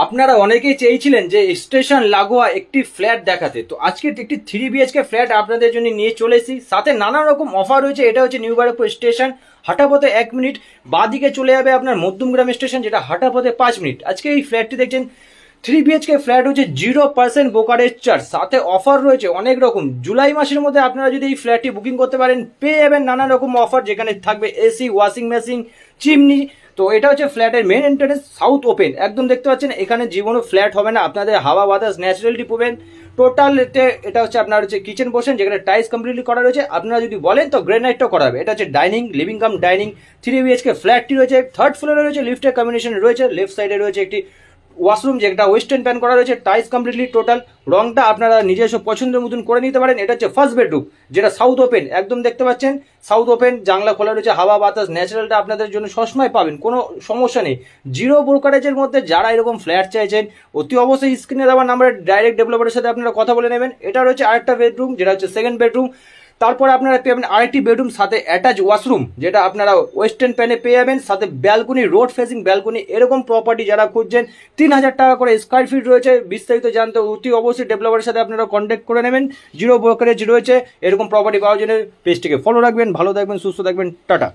আপনারা অনেকেই চেয়েছিলেন যে স্টেশন লাগোয়া একটি ফ্ল্যাট দেখাতে, তো আজকে একটি 3 BHK ফ্ল্যাট আপনাদের জন্য নিয়ে চলে এসেছি। সাথে নানা রকম অফার রয়েছে। এটা হচ্ছে নিউ ব্যারাকপুর স্টেশন, হাঁটাপথে 1 মিনিট, বাঁদিকে চলে যাবে আপনার মধ্যমগ্রাম স্টেশন, যেটা হাঁটাপথে 5 মিনিট। আজকে এই ফ্ল্যাটটি দেখছেন 3 BHK ফ্ল্যাট হচ্ছে 0% ব্রোকারেজ চার্জ, সাথে অফার রয়েছে অনেক রকম। জুলাই মাসের মধ্যে আপনারা যদি এই ফ্ল্যাটটি বুকিং করতে পারেন পেয়ে যাবেন নানা রকম অফার, যেখানে থাকবে এসি, ওয়াশিং মেশিন, চিমনি। তো এটা হচ্ছে ফ্ল্যাটের মেন এন্ট্রান্স, সাউথ ওপেন একদম দেখতে পাচ্ছেন। এখানে জীবনও ফ্ল্যাট হবে না, আপনাদের হাওয়া বাতাস ন্যাচারালিটি পাবেন টোটাল। এটা হচ্ছে আপনার হচ্ছে কিচেন পোর্শন, যেখানে টাইলস কমপ্লিটলি করা রয়েছে। আপনারা যদি বলেন তো গ্রেনাইটও করা হবে। এটা হচ্ছে dining, living cum dining. 3 BHK ফ্ল্যাটটি রয়েছে 3rd ফ্লোরে রয়েছে, লিফটের কম্বিনেশন রয়েছে। লেফট সাইডে রয়েছে একটি ওয়াশরুম, যেটা ওয়েস্টার্ন প্যান করা রয়েছে, টাইলস কমপ্লিটলি টোটাল। রংটা আপনারা নিজস্ব পছন্দের মতন করে নিতে পারেন। এটা হচ্ছে ফার্স্ট বেডরুম, যেটা সাউথ ওপেন একদম দেখতে পাচ্ছেন। সাউথ ওপেন, জানলা খোলা রয়েছে, হাওয়া বাতাস ন্যাচারালটা আপনাদের জন্য সবসময় পাবেন, কোনো সমস্যা নেই। জিরো ব্রোকারেজের মধ্যে যারা এরকম ফ্ল্যাট চাইছেন অতি অবশ্যই স্ক্রিনে দেওয়া নাম্বারে ডাইরেক্ট ডেভেলপারের সাথে আপনারা কথা বলে নেবেন। এটা রয়েছে আরেকটা বেডরুম, যেটা হচ্ছে সেকেন্ড বেডরুম। তারপরে আপনারা পেয়ে যাবেন আরেকটি বেডরুম, সাথে অ্যাটাচ ওয়াশরুম, যেটা আপনারা ওয়েস্টার্ন প্যানে পেয়ে যাবেন, সাথে ব্যালকনি, রোড ফেসিং ব্যালকনি। এরকম প্রপার্টি যারা খুঁজছেন 3000 টাকা করে স্কোয়ার ফিট রয়েছে। বিস্তারিত জানতে অতি অবশ্যই ডেভেলপারের সাথে আপনারা কন্ট্যাক্ট করে নেবেন। জিরো ব্রোকারেজ রয়েছে। এরকম প্রপার্টি পাওয়ার জন্য পেজটিকে ফলো রাখবেন। ভালো থাকবেন, সুস্থ থাকবেন, টাটা।